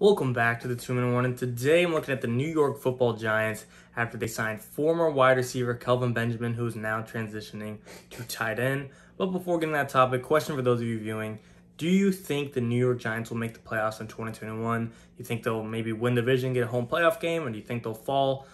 Welcome back to the 2-Minute Warning. Today I'm looking at the New York Football Giants after they signed former wide receiver Kelvin Benjamin, who is now transitioning to tight end. But before getting that topic, question for those of you viewing: do you think the New York Giants will make the playoffs in 2021? You think they'll maybe win the division, get a home playoff game, or do you think they'll fall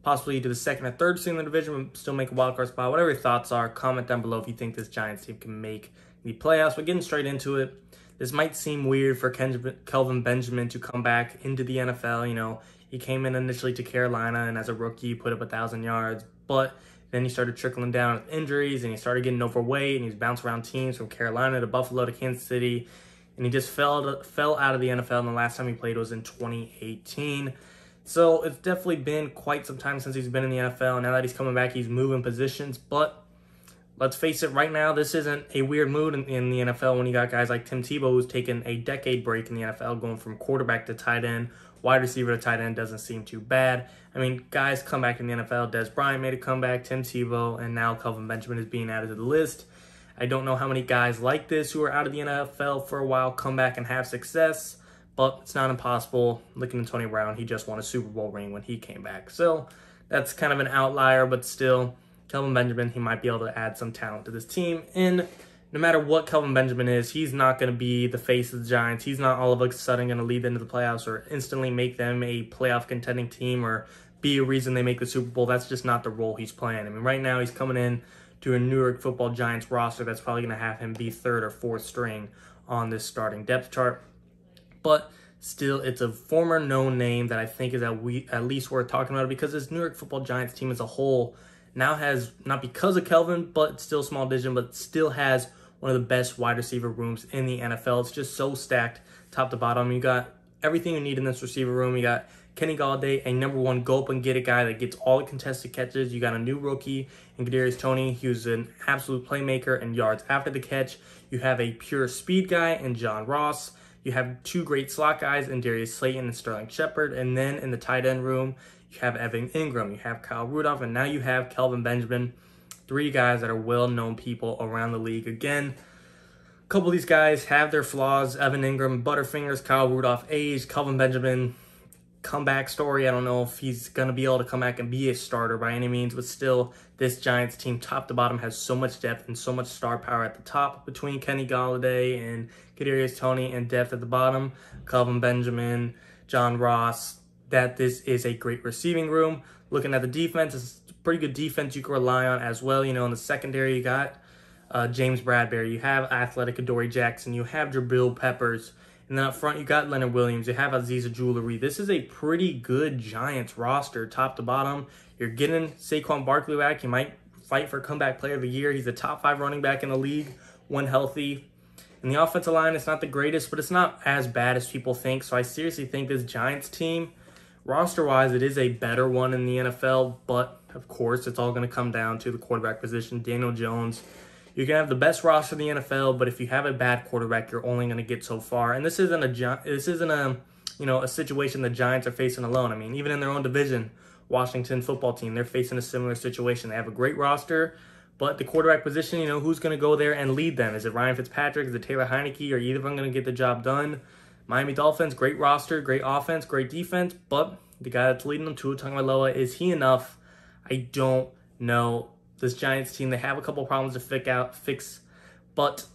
possibly to the second or third seed in the division, but still make a wild card spot? Whatever your thoughts are, comment down below if you think this Giants team can make the playoffs. But getting straight into it, this might seem weird for Kelvin Benjamin to come back into the NFL. You know, he came in initially to Carolina, and as a rookie, put up 1,000 yards. But then he started trickling down with injuries, and he started getting overweight, and he's bounced around teams from Carolina to Buffalo to Kansas City. And he just fell out of the NFL, and the last time he played was in 2018. So it's definitely been quite some time since he's been in the NFL. Now that he's coming back, he's moving positions. But let's face it, right now, this isn't a weird mood in the NFL when you got guys like Tim Tebow, who's taken a decade break in the NFL, going from quarterback to tight end. Wide receiver to tight end doesn't seem too bad. I mean, guys come back in the NFL. Des Bryant made a comeback, Tim Tebow, and now Kelvin Benjamin is being added to the list. I don't know how many guys like this who are out of the NFL for a while come back and have success, but it's not impossible. Looking at Tony Brown, he just won a Super Bowl ring when he came back. So that's kind of an outlier, but still, Kelvin Benjamin, he might be able to add some talent to this team. And no matter what Kelvin Benjamin is, he's not going to be the face of the Giants. He's not all of a sudden going to lead them to the playoffs or instantly make them a playoff contending team or be a reason they make the Super Bowl. That's just not the role he's playing. I mean, right now he's coming in to a New York Football Giants roster that's probably going to have him be third or fourth string on this starting depth chart. But still, it's a former known name that I think is at least worth talking about, because this New York Football Giants team as a whole now has, not because of Kelvin, but still small division, but still has one of the best wide receiver rooms in the NFL. It's just so stacked top to bottom. You got everything you need in this receiver room. You got Kenny Golladay, a #1 go-up-and-get-it guy that gets all the contested catches. You got a new rookie in Kadarius Toney, who's an absolute playmaker and yards after the catch. You have a pure speed guy in John Ross. You have two great slot guys in Darius Slayton and Sterling Shepard. And then in the tight end room, you have Evan Ingram, you have Kyle Rudolph, and now you have Kelvin Benjamin. Three guys that are well-known people around the league. Again, a couple of these guys have their flaws. Evan Ingram, Butterfingers, Kyle Rudolph, age. Kelvin Benjamin, comeback story. I don't know if he's going to be able to come back and be a starter by any means, but still, this Giants team, top to bottom, has so much depth and so much star power at the top between Kenny Golladay and Kadarius Toney, and depth at the bottom, Kelvin Benjamin, John Ross, that this is a great receiving room. Looking at the defense, it's a pretty good defense you can rely on as well. You know, in the secondary, you got James Bradbury, you have athletic Adoree Jackson, you have Jabril Peppers, and then up front, you got Leonard Williams, you have Aziza Jewelry. This is a pretty good Giants roster, top to bottom. You're getting Saquon Barkley back. He might fight for comeback player of the year. He's a top 5 running back in the league when healthy. And the offensive line, it's not the greatest, but it's not as bad as people think. So I seriously think this Giants team, roster-wise, it is a better one in the NFL, but of course, it's all going to come down to the quarterback position. Daniel Jones, you can have the best roster in the NFL, but if you have a bad quarterback, you're only going to get so far. And this isn't a situation the Giants are facing alone. I mean, even in their own division, Washington football team, they're facing a similar situation. They have a great roster, but the quarterback position, you know, who's going to go there and lead them? Is it Ryan Fitzpatrick? Is it Taylor Heineke? Are either of them going to get the job done? Miami Dolphins, great roster, great offense, great defense, but the guy that's leading them, Tua Tagovailoa, is he enough? I don't know. This Giants team, they have a couple problems to fix, but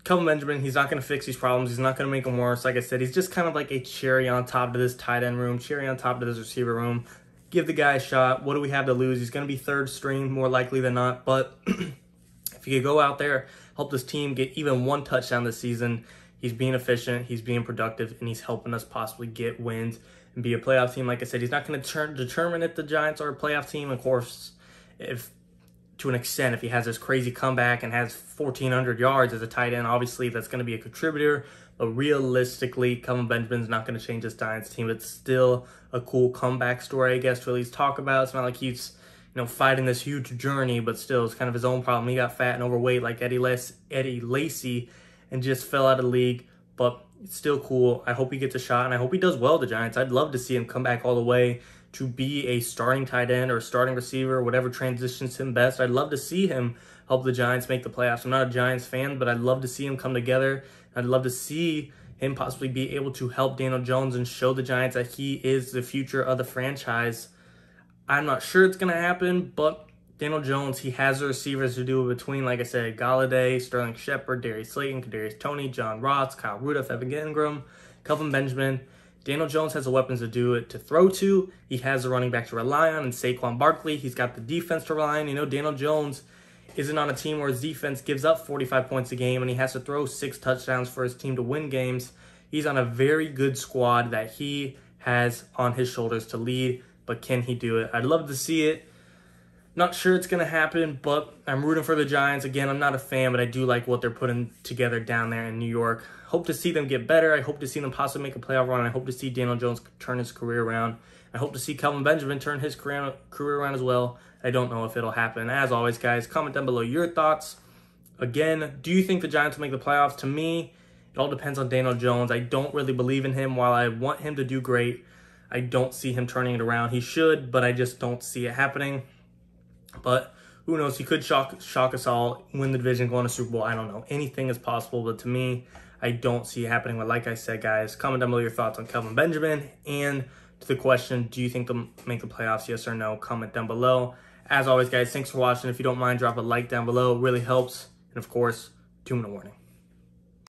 Kelvin Benjamin, he's not going to fix these problems. He's not going to make them worse. Like I said, he's just kind of like a cherry on top of this tight end room, cherry on top of this receiver room. Give the guy a shot. What do we have to lose? He's going to be third string more likely than not, but if he could go out there, help this team get even one touchdown this season, he's being efficient, he's being productive, and he's helping us possibly get wins and be a playoff team. Like I said, he's not going to determine if the Giants are a playoff team. Of course, if to an extent, if he has this crazy comeback and has 1,400 yards as a tight end, obviously that's going to be a contributor. But realistically, Kelvin Benjamin's not going to change this Giants team. It's still a cool comeback story, I guess, to at least talk about. It's not like he's, you know, fighting this huge journey, but still, it's kind of his own problem. He got fat and overweight like Eddie Lacy and just fell out of the league. But it's still cool. I hope he gets a shot, and I hope he does well with the Giants. I'd love to see him come back all the way to be a starting tight end or a starting receiver, whatever transitions him best. I'd love to see him help the Giants make the playoffs. I'm not a Giants fan, but I'd love to see him come together. I'd love to see, him possibly be able to help Daniel Jones and show the Giants that he is the future of the franchise. I'm not sure it's going to happen, but Daniel Jones, he has the receivers to do it between, like I said, Golladay, Sterling Shepard, Darius Slayton, Kadarius Toney, John Ross, Kyle Rudolph, Evan Ingram, Kelvin Benjamin. Daniel Jones has the weapons to do it, to throw to. He has the running back to rely on, and Saquon Barkley. He's got the defense to rely on. You know, Daniel Jones isn't on a team where his defense gives up 45 points a game and he has to throw 6 touchdowns for his team to win games. He's on a very good squad that he has on his shoulders to lead, but can he do it? I'd love to see it. Not sure it's going to happen, but I'm rooting for the Giants. Again, I'm not a fan, but I do like what they're putting together down there in New York. Hope to see them get better. I hope to see them possibly make a playoff run. I hope to see Daniel Jones turn his career around. I hope to see Kelvin Benjamin turn his career around as well. I don't know if it'll happen. As always, guys, comment down below your thoughts. Again, do you think the Giants will make the playoffs? To me, it all depends on Daniel Jones. I don't really believe in him. While I want him to do great, I don't see him turning it around. He should, but I just don't see it happening. But who knows? He could shock us all, win the division, go on a Super Bowl. I don't know. Anything is possible, but to me, I don't see it happening. But like I said, guys, comment down below your thoughts on Kelvin Benjamin. And to the question, do you think they'll make the playoffs, yes or no? Comment down below. As always, guys, thanks for watching. If you don't mind, drop a like down below. It really helps. And, of course, 2-minute warning.